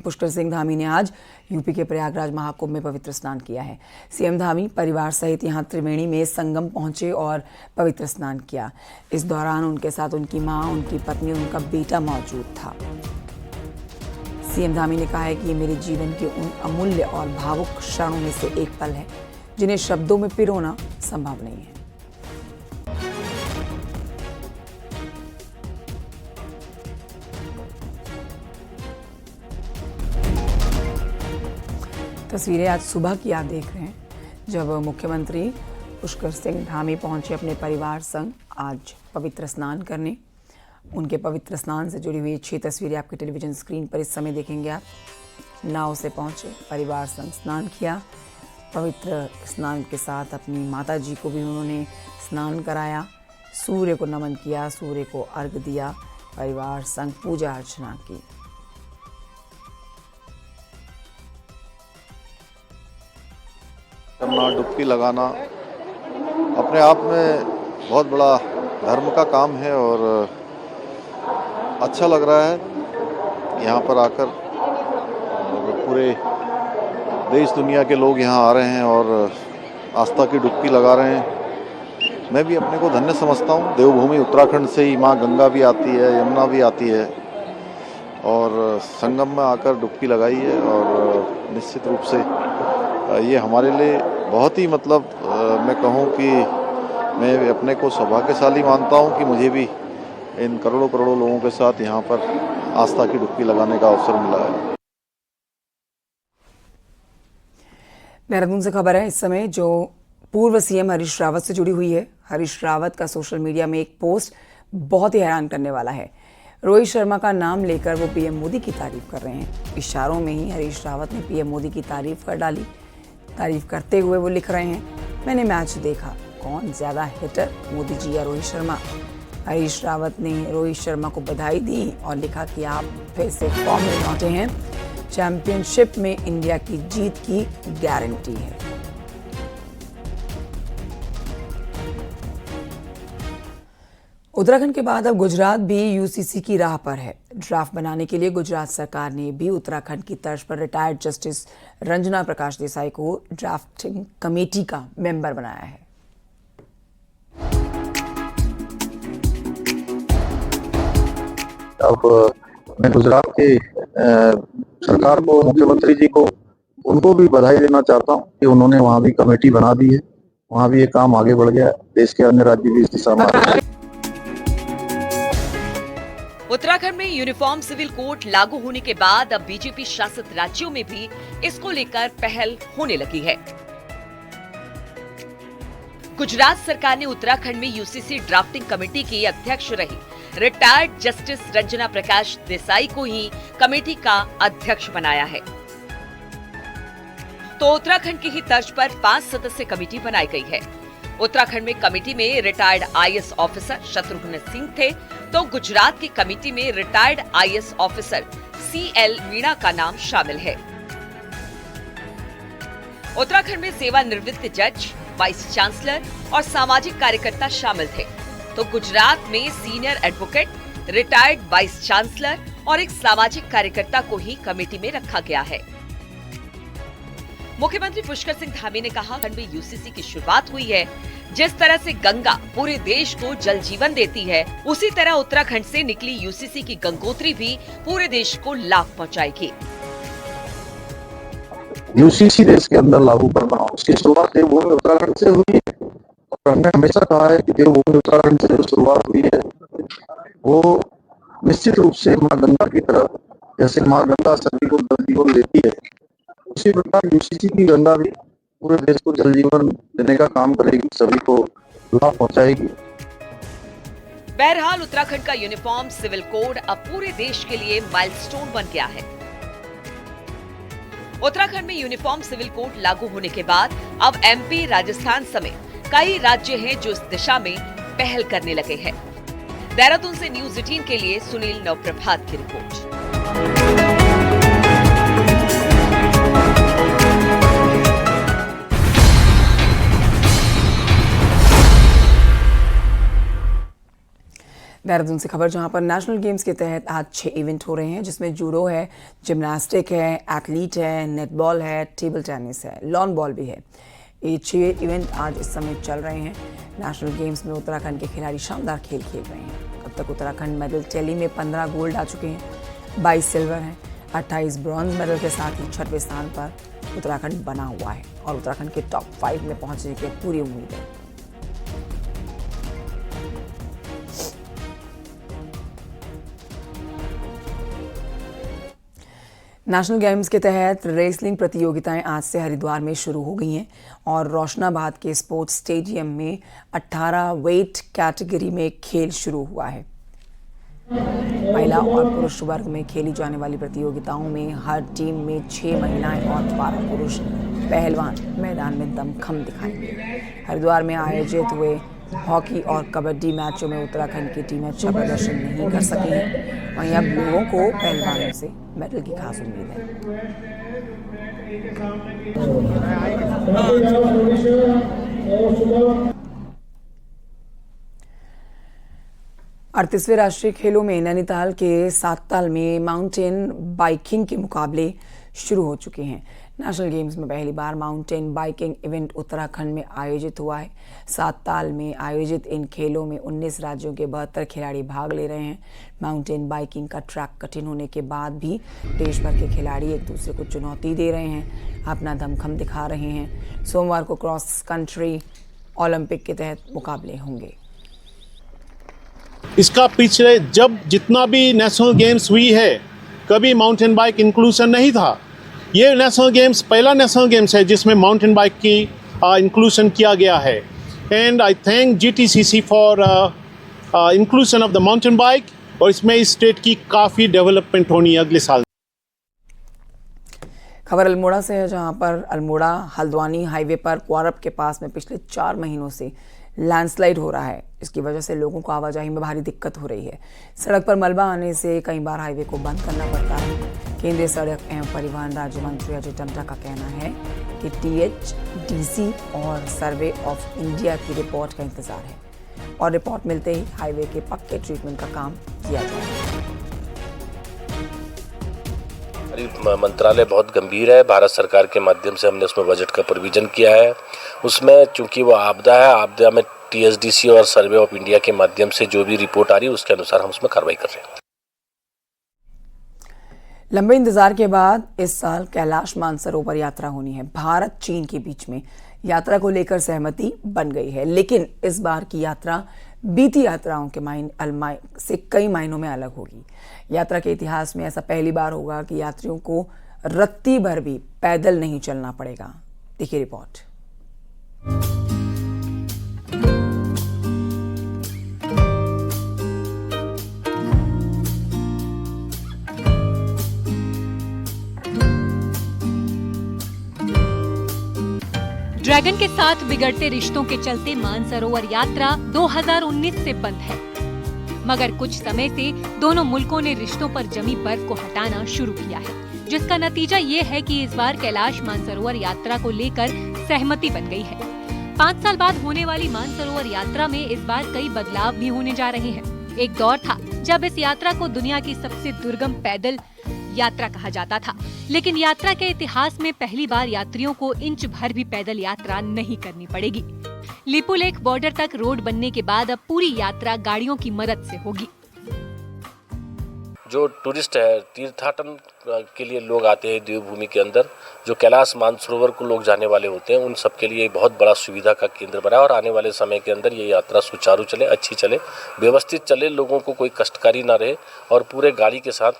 पुष्कर सिंह धामी ने आज यूपी के प्रयागराज महाकुंभ में पवित्र स्नान किया है। सीएम धामी परिवार सहित यहां त्रिवेणी में संगम पहुंचे और पवित्र स्नान किया। इस दौरान उनके साथ उनकी मां, उनकी पत्नी, उनका बेटा मौजूद था। सीएम धामी ने कहा है कि ये मेरे जीवन के उन अमूल्य और भावुक क्षणों में से एक पल है जिन्हें शब्दों में पिरोना संभव नहीं है। तस्वीरें आज सुबह की आप देख रहे हैं, जब मुख्यमंत्री पुष्कर सिंह धामी पहुंचे अपने परिवार संग आज पवित्र स्नान करने। उनके पवित्र स्नान से जुड़ी हुई 6 तस्वीरें आपके टेलीविजन स्क्रीन पर इस समय देखेंगे आप। नाव से पहुंचे, परिवार संग स्नान किया। पवित्र स्नान के साथ अपनी माता जी को भी उन्होंने स्नान कराया। सूर्य को नमन किया, सूर्य को अर्घ दिया, परिवार संग पूजा अर्चना की। करना, डुबकी लगाना अपने आप में बहुत बड़ा धर्म का काम है और अच्छा लग रहा है यहाँ पर आकर। और पूरे देश दुनिया के लोग यहाँ आ रहे हैं और आस्था की डुबकी लगा रहे हैं। मैं भी अपने को धन्य समझता हूँ। देवभूमि उत्तराखंड से ही माँ गंगा भी आती है, यमुना भी आती है और संगम में आकर डुबकी लगाई है। और निश्चित रूप से ये हमारे लिए बहुत ही मैं कहूँ कि मैं अपने को सौभाग्यशाली मानता हूँ कि मुझे भी इन करोड़ों करोड़ों लोगों के साथ यहाँ पर आस्था की डुबकी लगाने का अवसर मिला है। देहरादून से खबर है इस समय जो पूर्व सीएम हरीश रावत से जुड़ी हुई है। हरीश रावत का सोशल मीडिया में एक पोस्ट बहुत ही हैरान करने वाला है। रोहित शर्मा का नाम लेकर वो पीएम मोदी की तारीफ कर रहे हैं। इशारों में ही हरीश रावत ने पीएम मोदी की तारीफ कर डाली। तारीफ करते हुए वो लिख रहे हैं, मैंने मैच देखा, कौन ज्यादा हिटर, मोदी जी या रोहित शर्मा। हरीश रावत ने रोहित शर्मा को बधाई दी और लिखा कि आप फिर से फॉर्म में लौटे हैं, चैंपियनशिप में इंडिया की जीत की गारंटी है। उत्तराखंड के बाद अब गुजरात भी यूसीसी की राह पर है। ड्राफ्ट बनाने के लिए गुजरात सरकार ने भी उत्तराखंड की तर्ज पर रिटायर्ड जस्टिस रंजना प्रकाश देसाई को ड्राफ्टिंग कमेटी का मेंबर बनाया है। अब मैं गुजरात के सरकार को, मुख्यमंत्री जी को, उनको भी बधाई देना चाहता हूं कि उन्होंने वहां भी कमेटी बना दी है। वहां भी ये काम आगे बढ़ गया। देश के अन्य राज्य भी इस दिशा में उत्तराखंड में यूनिफॉर्म सिविल कोड लागू होने के बाद अब बीजेपी शासित राज्यों में भी इसको लेकर पहल होने लगी है। गुजरात सरकार ने उत्तराखंड में यूसीसी ड्राफ्टिंग कमेटी की अध्यक्ष रही रिटायर्ड जस्टिस रंजना प्रकाश देसाई को ही कमेटी का अध्यक्ष बनाया है। तो उत्तराखंड की ही तर्ज पर 5 सदस्य कमेटी बनाई गई है। उत्तराखंड में कमेटी में retired IAS officer Shatrughan Singh थे, तो गुजरात की कमेटी में retired IAS officer CL Meena का नाम शामिल है। उत्तराखंड में सेवानिवृत्त जज, वाइस चांसलर और सामाजिक कार्यकर्ता शामिल थे, तो गुजरात में senior advocate, retired vice chancellor और एक सामाजिक कार्यकर्ता को ही कमेटी में रखा गया है। मुख्यमंत्री पुष्कर सिंह धामी ने कहा, खंड में यूसीसी की शुरुआत हुई है। जिस तरह से गंगा पूरे देश को जल जीवन देती है, उसी तरह उत्तराखंड से निकली यूसीसी की गंगोत्री भी पूरे देश को लाभ पहुंचाएगी। यूसीसी देश के अंदर लागू करना, उसकी शुरुआत देवभूमि उत्तराखंड से हुई है और हमने हमेशा कहा है कि देवभूमि उत्तराखंड से जो शुरुआत हुई है वो निश्चित रूप से माँ गंगा की तरफ, जैसे माँ गंगा सभी को जल जीवन देती है, उसी प्रकार यूसीसी की गंगा भी पूरे देश को जल जीवन देने का काम करेगी, सभी को लाभ पहुंचाएगी। बहरहाल उत्तराखंड का यूनिफॉर्म सिविल कोड अब पूरे देश के लिए माइलस्टोन बन गया है। उत्तराखंड में यूनिफॉर्म सिविल कोड लागू होने के बाद अब एमपी, राजस्थान समेत कई राज्य हैं जो इस दिशा में पहल करने लगे हैं। देहरादून से न्यूज 18 के लिए सुनील नवप्रभात की रिपोर्ट। देहरादून से खबर, जहां पर नेशनल गेम्स के तहत आज 6 इवेंट हो रहे हैं, जिसमें जूडो है, जिम्नास्टिक है, एथलीट है, नेटबॉल है, टेबल टेनिस है, लॉन बॉल भी है। ये 6 इवेंट आज इस समय चल रहे हैं। नेशनल गेम्स में उत्तराखंड के खिलाड़ी शानदार खेल खेल रहे हैं। अब तक उत्तराखंड मेडल टैली में 15 गोल्ड आ चुके हैं, 22 सिल्वर हैं, 28 ब्रॉन्ज मेडल के साथ ही 6वें स्थान पर उत्तराखंड बना हुआ है और उत्तराखंड के टॉप 5 में पहुंचने की पूरी उम्मीद है। नेशनल गेम्स के तहत रेसलिंग प्रतियोगिताएं आज से हरिद्वार में शुरू हो गई हैं और रोशनाबाद के स्पोर्ट्स स्टेडियम में 18 वेट कैटेगरी में खेल शुरू हुआ है। महिला और पुरुष वर्ग में खेली जाने वाली प्रतियोगिताओं में हर टीम में 6 महिलाएं और 12 पुरुष पहलवान मैदान में दमखम दिखाएंगे। हरिद्वार में आयोजित हुए हॉकी और कबड्डी मैचों में उत्तराखंड की टीमें अच्छा प्रदर्शन नहीं कर सकी हैं। वहीं अब लोगों को पहलवानों से मेडल की खास उम्मीद है। 38वें राष्ट्रीय खेलों में नैनीताल के सातताल में माउंटेन बाइकिंग के मुकाबले शुरू हो चुके हैं। नेशनल गेम्स में पहली बार माउंटेन बाइकिंग इवेंट उत्तराखंड में आयोजित हुआ है। सातताल में आयोजित इन खेलों में 19 राज्यों के 72 खिलाड़ी भाग ले रहे हैं। माउंटेन बाइकिंग का ट्रैक कठिन होने के बाद भी देश भर के खिलाड़ी एक दूसरे को चुनौती दे रहे हैं, अपना दमखम दिखा रहे हैं। सोमवार को क्रॉस कंट्री ओलंपिक के तहत मुकाबले होंगे। इसका पिछले जब जितना भी नेशनल गेम्स हुई है, कभी माउंटेन बाइक इंक्लूजन नहीं था। ये नेशनल गेम्स पहला नेशनल गेम्स है जिसमें माउंटेन बाइक की इंक्लूजन किया गया है। And I thank GTCC for inclusion of the mountain bike, और इसमें इस स्टेट की काफ़ी डेवलपमेंट होनी है अगले साल। खबर अल्मोड़ा से है, जहां पर अल्मोड़ा हल्द्वानी हाईवे पर क्वारप के पास में पिछले 4 महीनों से लैंडस्लाइड हो रहा है। इसकी वजह से लोगों को आवाजाही में भारी दिक्कत हो रही है। सड़क पर मलबा आने से कई बार हाईवे को बंद करना पड़ता है। केंद्रीय सड़क एवं परिवहन राज्य मंत्री अजय टम्टा का कहना है कि THDC और सर्वे ऑफ इंडिया की रिपोर्ट का इंतजार है और रिपोर्ट मिलते ही हाईवे के पक्के ट्रीटमेंट का काम किया जाएगा। मंत्रालय बहुत गंभीर है। भारत सरकार के माध्यम से हमने उसमें बजट का प्रोविजन किया है। उसमें चूंकि वो आपदा है, आपदा में THDC और सर्वे ऑफ इंडिया के माध्यम से जो भी रिपोर्ट आ रही है उसके अनुसार हम उसमें कार्रवाई कर रहे हैं। लंबे इंतजार के बाद इस साल कैलाश मानसरोवर यात्रा होनी है। भारत चीन के बीच में यात्रा को लेकर सहमति बन गई है, लेकिन इस बार की यात्रा बीती यात्राओं के से कई मायनों में अलग होगी। यात्रा के इतिहास में ऐसा पहली बार होगा कि यात्रियों को रत्ती भर भी पैदल नहीं चलना पड़ेगा। देखिए रिपोर्ट। ड्रैगन के साथ बिगड़ते रिश्तों के चलते मानसरोवर यात्रा 2019 से बंद है, मगर कुछ समय से दोनों मुल्कों ने रिश्तों पर जमी बर्फ को हटाना शुरू किया है, जिसका नतीजा ये है कि इस बार कैलाश मानसरोवर यात्रा को लेकर सहमति बन गई है। 5 साल बाद होने वाली मानसरोवर यात्रा में इस बार कई बदलाव भी होने जा रहे हैं। एक दौर था जब इस यात्रा को दुनिया की सबसे दुर्गम पैदल यात्रा कहा जाता था, लेकिन यात्रा के इतिहास में पहली बार यात्रियों को इंच भर भी पैदल यात्रा नहीं करनी पड़ेगी। लिपुलेख बॉर्डर तक रोड बनने के बाद अब पूरी यात्रा गाड़ियों की मदद से होगी। जो टूरिस्ट है, तीर्थाटन के लिए लोग आते हैं देवभूमि के अंदर, जो कैलाश मानसरोवर को लोग जाने वाले होते हैं, उन सब के लिए बहुत बड़ा सुविधा का केंद्र बना है। और आने वाले समय के अंदर ये यात्रा सुचारू चले, अच्छी चले, व्यवस्थित चले, लोगों को कोई कष्टकारी ना रहे और पूरे गाड़ी के साथ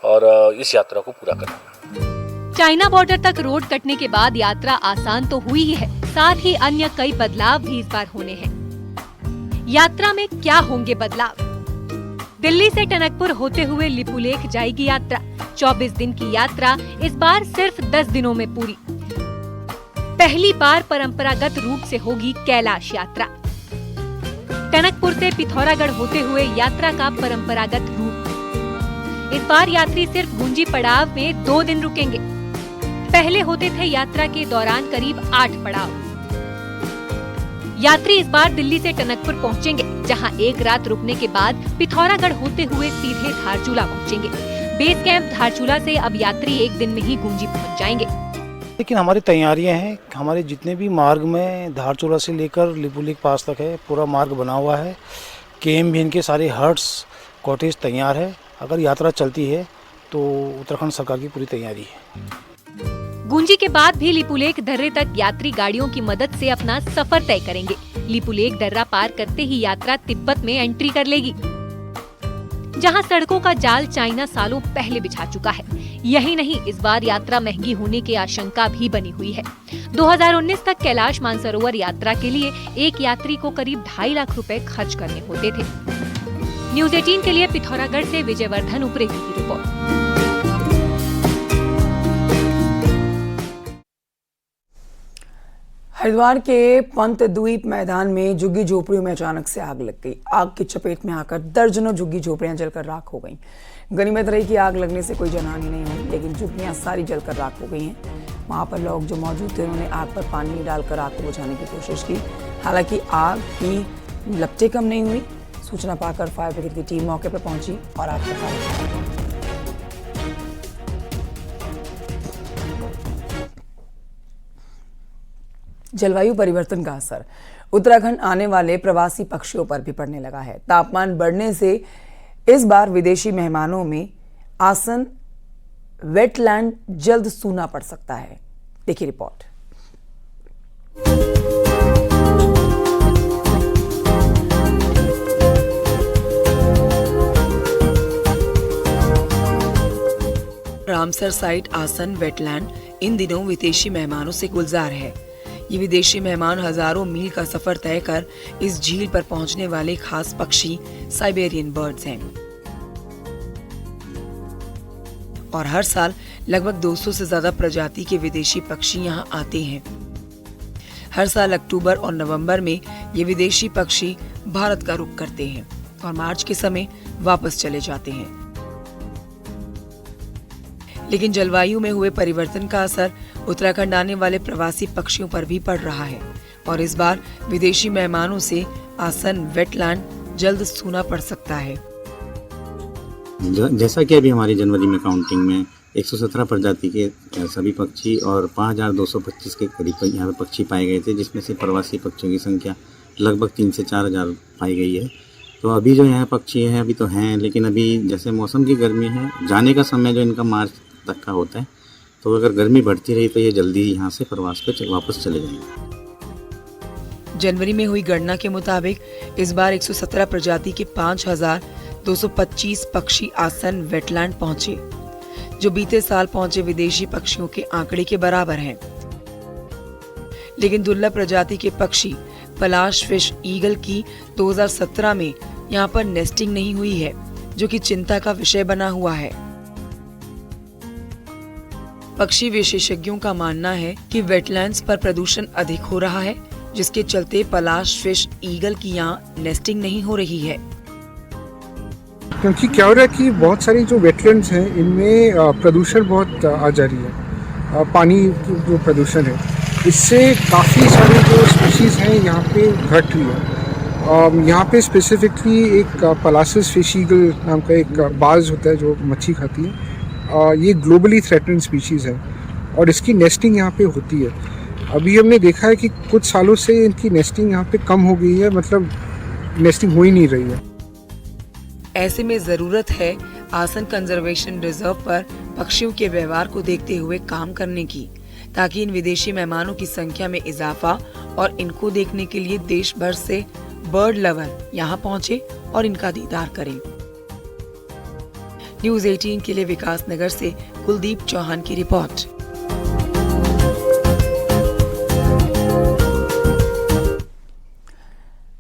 और इस यात्रा को पूरा करें। चाइना बॉर्डर तक रोड कटने के बाद यात्रा आसान तो हुई ही है, साथ ही अन्य कई बदलाव भी इस बार होने हैं। यात्रा में क्या होंगे बदलाव? दिल्ली से टनकपुर होते हुए लिपुलेख जाएगी यात्रा। 24 दिन की यात्रा इस बार सिर्फ 10 दिनों में पूरी। पहली बार परंपरागत रूप से होगी कैलाश यात्रा। टनकपुर से पिथौरागढ़ होते हुए यात्रा का परंपरागत रूप। इस बार यात्री सिर्फ गुंजी पड़ाव में 2 दिन रुकेंगे। पहले होते थे यात्रा के दौरान करीब 8 पड़ाव। यात्री इस बार दिल्ली से टनकपुर पहुंचेंगे, जहां एक रात रुकने के बाद पिथौरागढ़ होते हुए सीधे धारचूला पहुंचेंगे। बेस कैंप धारचूला से अब यात्री एक दिन में ही गुंजी पहुंच जाएंगे। लेकिन हमारी तैयारियां हैं, हमारे जितने भी मार्ग में धारचूला से लेकर लिपुलेख पास तक है, पूरा मार्ग बना हुआ है। केएम भी इनके सारे हट्स कॉटेज तैयार है। अगर यात्रा चलती है तो उत्तराखंड सरकार की पूरी तैयारी है। गुंजी के बाद भी लिपुलेख दर्रे तक यात्री गाड़ियों की मदद से अपना सफर तय करेंगे। लिपुलेख दर्रा पार करते ही यात्रा तिब्बत में एंट्री कर लेगी, जहां सड़कों का जाल चाइना सालों पहले बिछा चुका है। यही नहीं, इस बार यात्रा महंगी होने की आशंका भी बनी हुई है। 2019 तक कैलाश मानसरोवर यात्रा के लिए एक यात्री को करीब 2.5 लाख रुपए खर्च करने होते थे। न्यूज़ 18 के लिए पिथौरागढ़ से विजयवर्धन उप्रेती की रिपोर्ट। हरिद्वार के पंत द्वीप मैदान में झुग्गी झोपड़ियों में अचानक से आग लग गई। आग की चपेट में आकर दर्जनों झुग्गी झोपड़ियां जलकर राख हो गईं। गनीमत रही कि आग लगने से कोई जानहानि नहीं हुई, लेकिन झुग्गियां सारी जलकर राख हो गई हैं। वहां पर लोग जो मौजूद थे उन्होंने आग पर पानी डालकर आग को बुझाने की कोशिश की। हालांकि आग की लपटें कम नहीं हुई। सूचना पाकर फायर ब्रिगेड की टीम मौके पर पहुंची और आग पर काबू पाया। जलवायु परिवर्तन का असर उत्तराखंड आने वाले प्रवासी पक्षियों पर भी पड़ने लगा है। तापमान बढ़ने से इस बार विदेशी मेहमानों में आसन वेटलैंड जल्द सूना पड़ सकता है। देखिए रिपोर्ट। रामसर साइट आसन वेटलैंड इन दिनों विदेशी मेहमानों से गुलजार है। ये विदेशी मेहमान हजारों मील का सफर तय कर इस झील पर पहुंचने वाले खास पक्षी साइबेरियन बर्ड्स हैं और हर साल लगभग 200 से ज्यादा प्रजाति के विदेशी पक्षी यहाँ आते हैं। हर साल अक्टूबर और नवंबर में ये विदेशी पक्षी भारत का रुख करते हैं और मार्च के समय वापस चले जाते हैं। लेकिन जलवायु में हुए परिवर्तन का असर उत्तराखंड आने वाले प्रवासी पक्षियों पर भी पड़ रहा है और इस बार विदेशी मेहमानों से आसन वेटलैंड जल्द सूना पड़ सकता है। जैसा कि अभी हमारी जनवरी में काउंटिंग में 117 प्रजाति के सभी पक्षी और 5225 के करीब यहाँ पे पक्षी पाए गए थे, जिसमें से प्रवासी पक्षियों की संख्या लगभग 3 से 4 हज़ार पाई गई है। तो अभी जो यहाँ पक्षी हैं अभी तो हैं, लेकिन अभी जैसे मौसम की गर्मी है, जाने का समय जो इनका मार्च तक का होता है, तो अगर गर्मी बढ़ती रही तो ये जल्दी यहाँ से प्रवास पे वापस चले जाएंगे। जनवरी में हुई गणना के मुताबिक इस बार 117 प्रजाति के 5225 पक्षी आसन वेटलैंड पहुंचे, जो बीते साल पहुंचे विदेशी पक्षियों के आंकड़े के बराबर हैं। लेकिन दुर्लभ प्रजाति के पक्षी पलाश फिश ईगल की 2017 में यहाँ पर नेस्टिंग नहीं हुई है, जो कि चिंता का विषय बना हुआ है। पक्षी विशेषज्ञों का मानना है कि वेटलैंड्स पर प्रदूषण अधिक हो रहा है, जिसके चलते पलाश फिश ईगल की यहाँ नेस्टिंग नहीं हो रही है। क्योंकि क्या हो रहा है कि बहुत सारी जो वेटलैंड्स हैं इनमें प्रदूषण बहुत आ जा रही है। पानी की जो प्रदूषण है, इससे काफ़ी सारी जो स्पीशीज़ हैं यहाँ पे घट रही है। यहाँ पे स्पेसिफिकली एक पलासिस फिश ईगल नाम का एक बाज होता है जो मच्छी खाती है। ये ग्लोबली थ्रेटन्ड स्पीशीज़ है और इसकी नेस्टिंग यहाँ पे होती है। अभी हमने देखा है कि कुछ सालों से इनकी नेस्टिंग यहाँ पे कम हो गई है, मतलब नेस्टिंग हो ही नहीं रही है। ऐसे में जरूरत है आसन कंजर्वेशन रिजर्व पर पक्षियों के व्यवहार को देखते हुए काम करने की, ताकि इन विदेशी मेहमानों की संख्या में इजाफा और इनको देखने के लिए देश भर से बर्ड लवर यहाँ पहुंचे और इनका दीदार करें। न्यूज़ 18 के लिए विकास नगर से कुलदीप चौहान की रिपोर्ट।